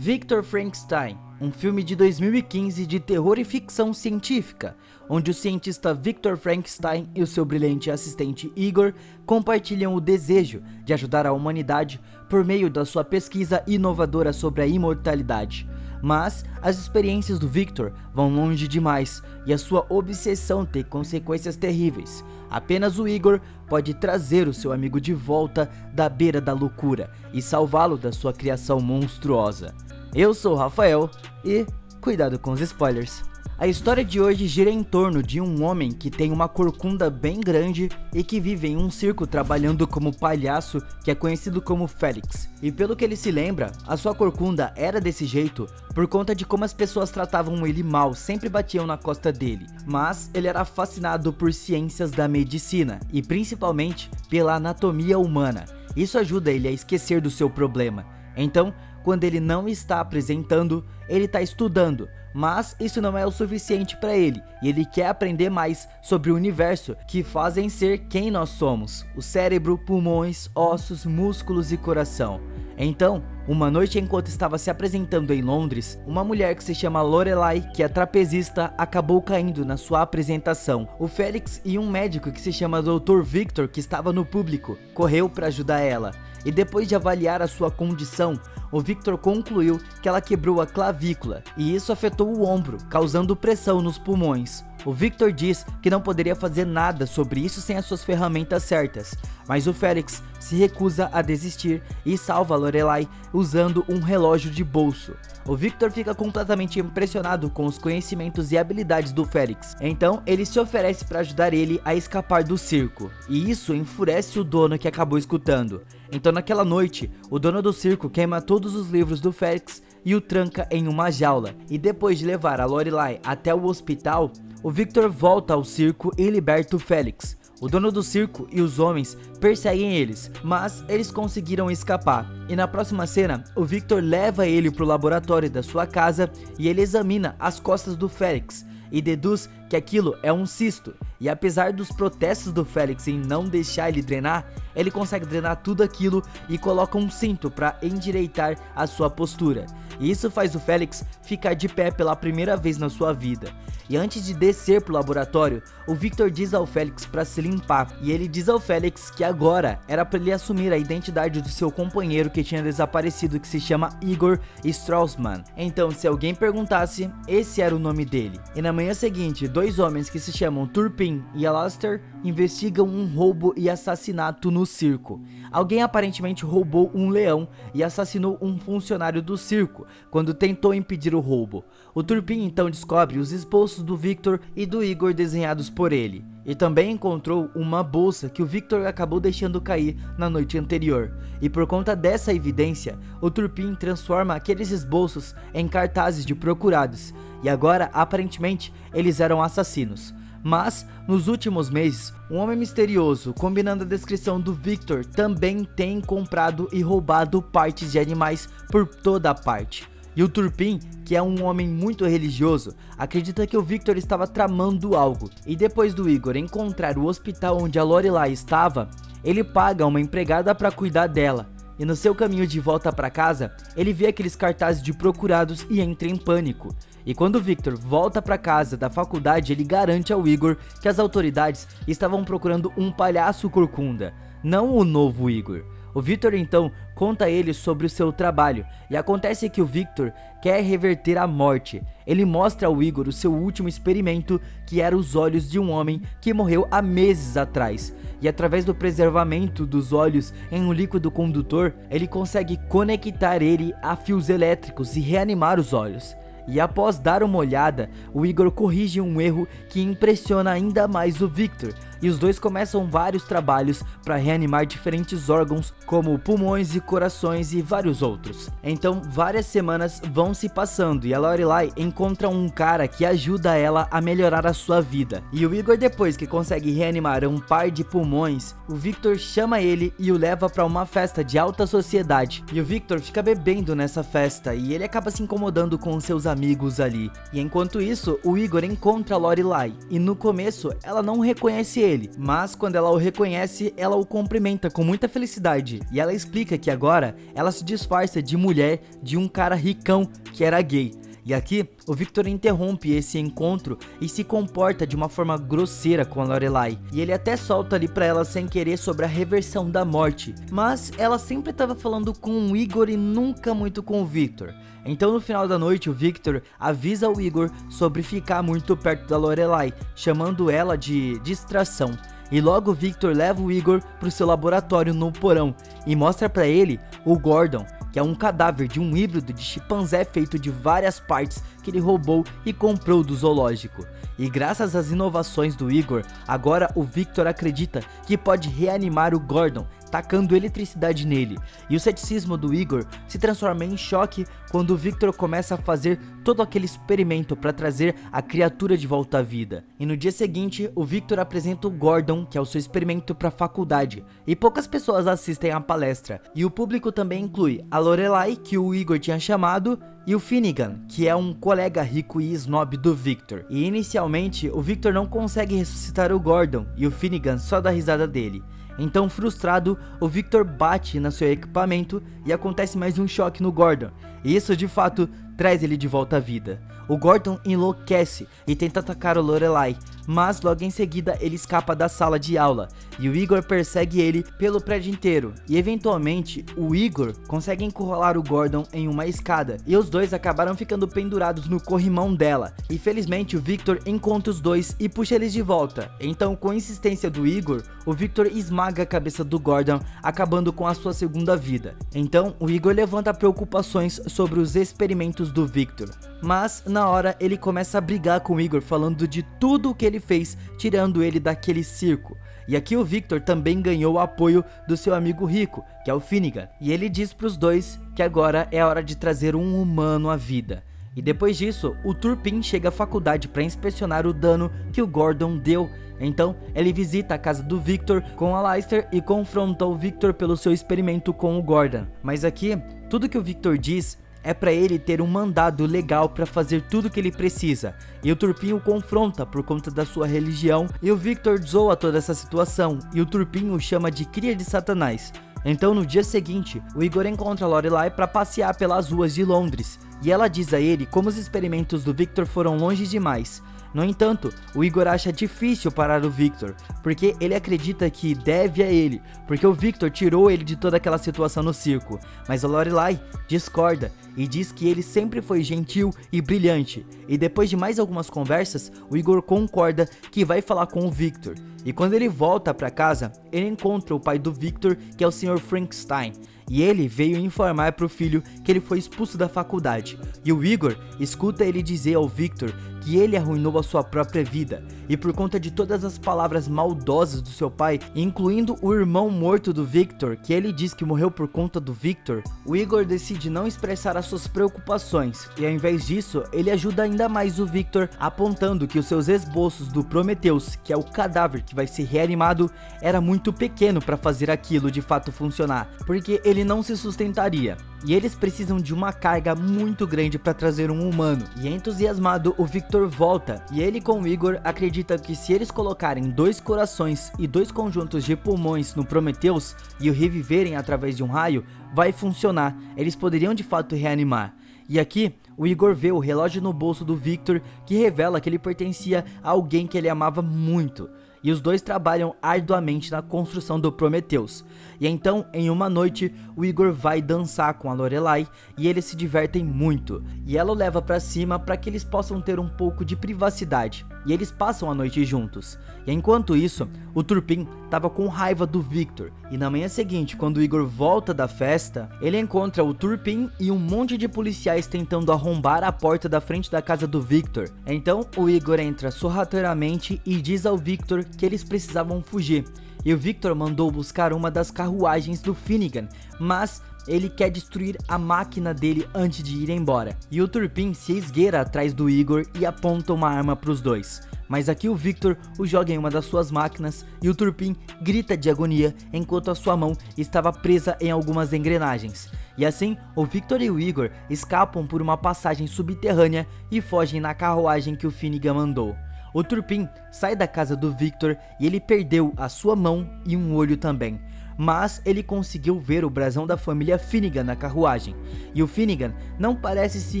Victor Frankenstein, um filme de 2015 de terror e ficção científica, onde o cientista Victor Frankenstein e o seu brilhante assistente Igor compartilham o desejo de ajudar a humanidade por meio da sua pesquisa inovadora sobre a imortalidade. Mas as experiências do Victor vão longe demais e a sua obsessão tem consequências terríveis. Apenas o Igor pode trazer o seu amigo de volta da beira da loucura e salvá-lo da sua criação monstruosa. Eu sou o Rafael e cuidado com os spoilers. A história de hoje gira em torno de um homem que tem uma corcunda bem grande e que vive em um circo trabalhando como palhaço, que é conhecido como Félix. E pelo que ele se lembra, a sua corcunda era desse jeito por conta de como as pessoas tratavam ele mal, sempre batiam na costa dele. Mas ele era fascinado por ciências da medicina e principalmente pela anatomia humana. Isso ajuda ele a esquecer do seu problema. Então, quando ele não está apresentando, ele está estudando, mas isso não é o suficiente para ele, e ele quer aprender mais sobre o universo que fazem ser quem nós somos: o cérebro, pulmões, ossos, músculos e coração. Então, uma noite enquanto estava se apresentando em Londres, uma mulher que se chama Lorelai, que é trapezista, acabou caindo na sua apresentação. O Félix e um médico que se chama Dr. Victor, que estava no público, correu para ajudar ela. E depois de avaliar a sua condição, o Victor concluiu que ela quebrou a clavícula, e isso afetou o ombro, causando pressão nos pulmões. O Victor diz que não poderia fazer nada sobre isso sem as suas ferramentas certas, mas o Félix se recusa a desistir e salva a Lorelai usando um relógio de bolso. O Victor fica completamente impressionado com os conhecimentos e habilidades do Félix, então ele se oferece para ajudar ele a escapar do circo, e isso enfurece o dono que acabou escutando. Então naquela noite, o dono do circo queima todos os livros do Félix e o tranca em uma jaula, e depois de levar a Lorelai até o hospital, o Victor volta ao circo e liberta o Félix. O dono do circo e os homens perseguem eles, mas eles conseguiram escapar. E na próxima cena, o Victor leva ele para o laboratório da sua casa e ele examina as costas do Félix e deduz que aquilo é um cisto. E apesar dos protestos do Félix em não deixar ele drenar, ele consegue drenar tudo aquilo e coloca um cinto para endireitar a sua postura. E isso faz o Félix ficar de pé pela primeira vez na sua vida. E antes de descer pro laboratório, o Victor diz ao Félix para se limpar. E ele diz ao Félix que agora era para ele assumir a identidade do seu companheiro que tinha desaparecido, que se chama Igor Straussman. Então, se alguém perguntasse, esse era o nome dele. E na manhã seguinte, dois homens que se chamam Turpin e Alastair investigam um roubo e assassinato no circo. Alguém aparentemente roubou um leão e assassinou um funcionário do circo quando tentou impedir o roubo. O Turpin então descobre os esboços do Victor e do Igor desenhados por ele, e também encontrou uma bolsa que o Victor acabou deixando cair na noite anterior. E por conta dessa evidência, o Turpin transforma aqueles esboços em cartazes de procurados, e agora aparentemente eles eram assassinos. Mas, nos últimos meses, um homem misterioso, combinando a descrição do Victor, também tem comprado e roubado partes de animais por toda a parte. E o Turpin, que é um homem muito religioso, acredita que o Victor estava tramando algo. E depois do Igor encontrar o hospital onde a Lorelai estava, ele paga uma empregada para cuidar dela. E no seu caminho de volta para casa, ele vê aqueles cartazes de procurados e entra em pânico. E quando o Victor volta para casa da faculdade, ele garante ao Igor que as autoridades estavam procurando um palhaço corcunda, não o novo Igor. O Victor então conta a ele sobre o seu trabalho, e acontece que o Victor quer reverter a morte. Ele mostra ao Igor o seu último experimento, que era os olhos de um homem que morreu há meses atrás. E através do preservamento dos olhos em um líquido condutor, ele consegue conectar ele a fios elétricos e reanimar os olhos. E após dar uma olhada, o Igor corrige um erro que impressiona ainda mais o Victor, e os dois começam vários trabalhos para reanimar diferentes órgãos como pulmões e corações e vários outros. Então várias semanas vão se passando e a Lorelai encontra um cara que ajuda ela a melhorar a sua vida. E o Igor, depois que consegue reanimar um par de pulmões, o Victor chama ele e o leva para uma festa de alta sociedade. E o Victor fica bebendo nessa festa e ele acaba se incomodando com seus amigos ali. E enquanto isso, o Igor encontra a Lorelai e no começo ela não reconhece ele, mas quando ela o reconhece, ela o cumprimenta com muita felicidade, e ela explica que agora ela se disfarça de mulher de um cara ricão que era gay. E aqui, o Victor interrompe esse encontro e se comporta de uma forma grosseira com a Lorelai. E ele até solta ali pra ela sem querer sobre a reversão da morte. Mas ela sempre estava falando com o Igor e nunca muito com o Victor. Então no final da noite, o Victor avisa o Igor sobre ficar muito perto da Lorelai, chamando ela de distração. E logo o Victor leva o Igor pro seu laboratório no porão e mostra pra ele o Gordon, que é um cadáver de um híbrido de chimpanzé feito de várias partes que ele roubou e comprou do zoológico. E graças às inovações do Igor, agora o Victor acredita que pode reanimar o Gordon, tacando eletricidade nele. E o ceticismo do Igor se transforma em choque quando o Victor começa a fazer todo aquele experimento para trazer a criatura de volta à vida. E no dia seguinte, o Victor apresenta o Gordon, que é o seu experimento para a faculdade, e poucas pessoas assistem à palestra. E o público também inclui a Lorelai, que o Igor tinha chamado, e o Finnegan, que é um colega rico e snob do Victor. E inicialmente, o Victor não consegue ressuscitar o Gordon, e o Finnegan só dá risada dele. Então, frustrado, o Victor bate no seu equipamento e acontece mais um choque no Gordon. E isso, de fato, traz ele de volta à vida. O Gordon enlouquece e tenta atacar o Lorelai, mas logo em seguida ele escapa da sala de aula e o Igor persegue ele pelo prédio inteiro. E eventualmente o Igor consegue encurralar o Gordon em uma escada e os dois acabaram ficando pendurados no corrimão dela. E felizmente o Victor encontra os dois e puxa eles de volta. Então, com a insistência do Igor, o Victor esmaga a cabeça do Gordon, acabando com a sua segunda vida. Então o Igor levanta preocupações sobre os experimentos do Victor, mas na hora ele começa a brigar com o Igor, falando de tudo o que ele fez, tirando ele daquele circo. E aqui o Victor também ganhou o apoio do seu amigo rico, que é o Finnegan, e ele diz para os dois que agora é a hora de trazer um humano à vida. E depois disso, o Turpin chega à faculdade para inspecionar o dano que o Gordon deu. Então, ele visita a casa do Victor com a Lester e confronta o Victor pelo seu experimento com o Gordon. Mas aqui, tudo que o Victor diz é para ele ter um mandado legal para fazer tudo que ele precisa. E o Turpin o confronta por conta da sua religião e o Victor zoa toda essa situação e o Turpin o chama de cria de Satanás. Então no dia seguinte, o Igor encontra a Lorelai para passear pelas ruas de Londres e ela diz a ele como os experimentos do Victor foram longe demais. No entanto, o Igor acha difícil parar o Victor, porque ele acredita que deve a ele, porque o Victor tirou ele de toda aquela situação no circo. Mas a Lorelai discorda e diz que ele sempre foi gentil e brilhante. E depois de mais algumas conversas, o Igor concorda que vai falar com o Victor. E quando ele volta para casa, ele encontra o pai do Victor, que é o Sr. Frankenstein. E ele veio informar para o filho que ele foi expulso da faculdade. E o Igor escuta ele dizer ao Victor que ele arruinou a sua própria vida. E por conta de todas as palavras maldosas do seu pai, incluindo o irmão morto do Victor, que ele diz que morreu por conta do Victor, o Igor decide não expressar as suas preocupações. E ao invés disso, ele ajuda ainda mais o Victor, apontando que os seus esboços do Prometheus, que é o cadáver que vai ser reanimado, era muito pequeno para fazer aquilo de fato funcionar, porque ele não se sustentaria. E eles precisam de uma carga muito grande para trazer um humano. E entusiasmado, o Victor volta. E ele com o Igor acredita que se eles colocarem 2 corações e 2 conjuntos de pulmões no Prometheus e o reviverem através de um raio, vai funcionar. Eles poderiam de fato reanimar. E aqui, o Igor vê o relógio no bolso do Victor, que revela que ele pertencia a alguém que ele amava muito. E os dois trabalham arduamente na construção do Prometheus. E então, em uma noite, o Igor vai dançar com a Lorelai e eles se divertem muito. E ela o leva pra cima para que eles possam ter um pouco de privacidade. E eles passam a noite juntos. E enquanto isso, o Turpin tava com raiva do Victor. E na manhã seguinte, quando o Igor volta da festa, ele encontra o Turpin e um monte de policiais tentando arrombar a porta da frente da casa do Victor. Então, o Igor entra sorrateiramente e diz ao Victor que eles precisavam fugir. E o Victor mandou buscar uma das carruagens do Finnegan, mas ele quer destruir a máquina dele antes de ir embora. E o Turpin se esgueira atrás do Igor e aponta uma arma para os dois. Mas aqui o Victor o joga em uma das suas máquinas e o Turpin grita de agonia enquanto a sua mão estava presa em algumas engrenagens. E assim, o Victor e o Igor escapam por uma passagem subterrânea e fogem na carruagem que o Finnegan mandou. O Turpin sai da casa do Victor e ele perdeu a sua mão e um olho também. Mas ele conseguiu ver o brasão da família Finnegan na carruagem, e o Finnegan não parece se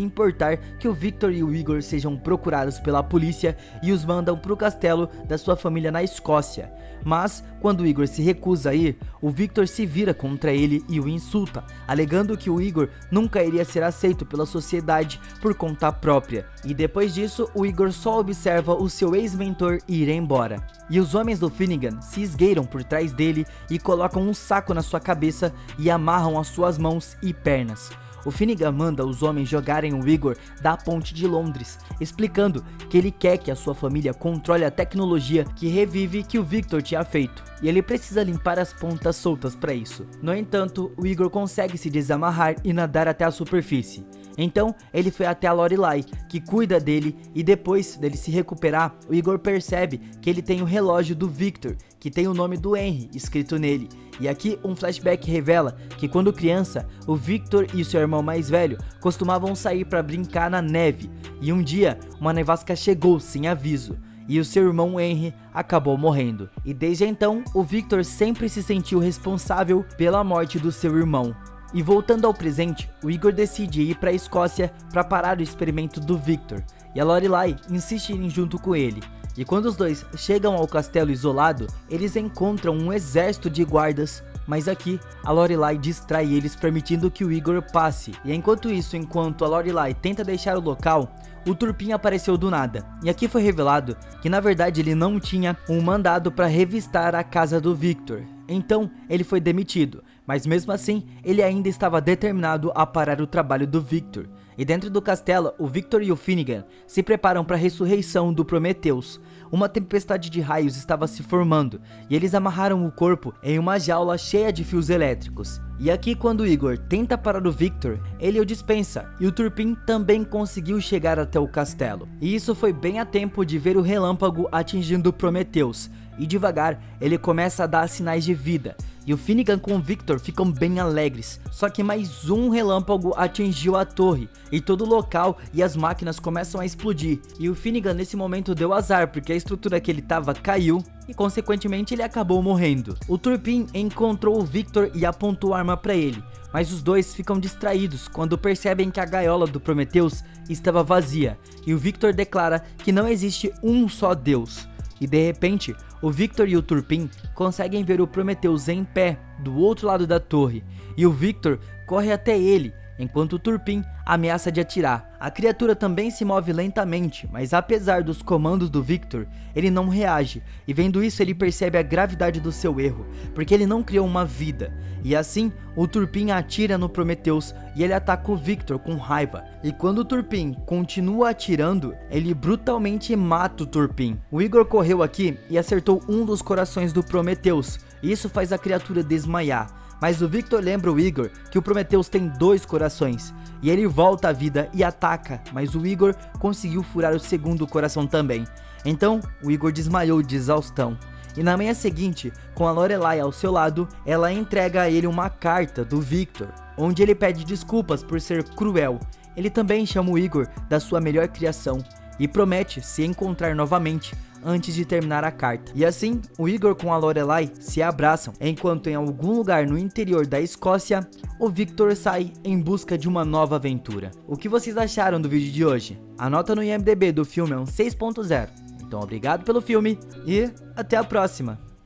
importar que o Victor e o Igor sejam procurados pela polícia e os mandam para o castelo da sua família na Escócia. Mas quando o Igor se recusa a ir, o Victor se vira contra ele e o insulta, alegando que o Igor nunca iria ser aceito pela sociedade por conta própria. E depois disso, o Igor só observa o seu ex-mentor ir embora. E os homens do Finnegan se esgueiram por trás dele e colocam um saco na sua cabeça e amarram as suas mãos e pernas. O Finnegan manda os homens jogarem o Igor da ponte de Londres, explicando que ele quer que a sua família controle a tecnologia que revive que o Victor tinha feito, e ele precisa limpar as pontas soltas para isso. No entanto, o Igor consegue se desamarrar e nadar até a superfície. Então, ele foi até a Lorelai, que cuida dele, e depois dele se recuperar, o Igor percebe que ele tem o relógio do Victor, que tem o nome do Henry escrito nele. E aqui um flashback revela que quando criança, o Victor e seu irmão mais velho costumavam sair para brincar na neve, e um dia uma nevasca chegou sem aviso, e o seu irmão Henry acabou morrendo. E desde então, o Victor sempre se sentiu responsável pela morte do seu irmão. E voltando ao presente, o Igor decide ir para a Escócia para parar o experimento do Victor, e a Lorelai insiste em ir junto com ele. E quando os dois chegam ao castelo isolado, eles encontram um exército de guardas, mas aqui a Lorelai distrai eles, permitindo que o Igor passe. E enquanto isso, enquanto a Lorelai tenta deixar o local, o Turpin apareceu do nada. E aqui foi revelado que na verdade ele não tinha um mandado para revistar a casa do Victor. Então ele foi demitido, mas mesmo assim ele ainda estava determinado a parar o trabalho do Victor. E dentro do castelo, o Victor e o Finnegan se preparam para a ressurreição do Prometheus. Uma tempestade de raios estava se formando, e eles amarraram o corpo em uma jaula cheia de fios elétricos. E aqui quando o Igor tenta parar o Victor, ele o dispensa, e o Turpin também conseguiu chegar até o castelo. E isso foi bem a tempo de ver o relâmpago atingindo o Prometheus, e devagar ele começa a dar sinais de vida. E o Finnegan com o Victor ficam bem alegres, só que mais um relâmpago atingiu a torre, e todo o local e as máquinas começam a explodir, e o Finnegan nesse momento deu azar, porque a estrutura que ele tava caiu, e consequentemente ele acabou morrendo. O Turpin encontrou o Victor e apontou a arma para ele, mas os dois ficam distraídos quando percebem que a gaiola do Prometheus estava vazia, e o Victor declara que não existe um só Deus. E de repente, o Victor e o Turpin conseguem ver o Prometheus em pé do outro lado da torre, e o Victor corre até ele, enquanto o Turpin ameaça de atirar. A criatura também se move lentamente, mas apesar dos comandos do Victor, ele não reage, e vendo isso ele percebe a gravidade do seu erro, porque ele não criou uma vida. E assim, o Turpin atira no Prometheus e ele ataca o Victor com raiva. E quando o Turpin continua atirando, ele brutalmente mata o Turpin. O Igor correu aqui e acertou um dos corações do Prometheus, e isso faz a criatura desmaiar. Mas o Victor lembra o Igor que o Prometheus tem 2 corações, e ele volta à vida e ataca, mas o Igor conseguiu furar o segundo coração também. Então o Igor desmaiou de exaustão. E na manhã seguinte, com a Lorelai ao seu lado, ela entrega a ele uma carta do Victor, onde ele pede desculpas por ser cruel. Ele também chama o Igor da sua melhor criação e promete se encontrar novamente antes de terminar a carta. E assim, o Igor com a Lorelai se abraçam, enquanto em algum lugar no interior da Escócia, o Victor sai em busca de uma nova aventura. O que vocês acharam do vídeo de hoje? A nota no IMDb do filme é um 6.0. Então obrigado pelo filme e até a próxima!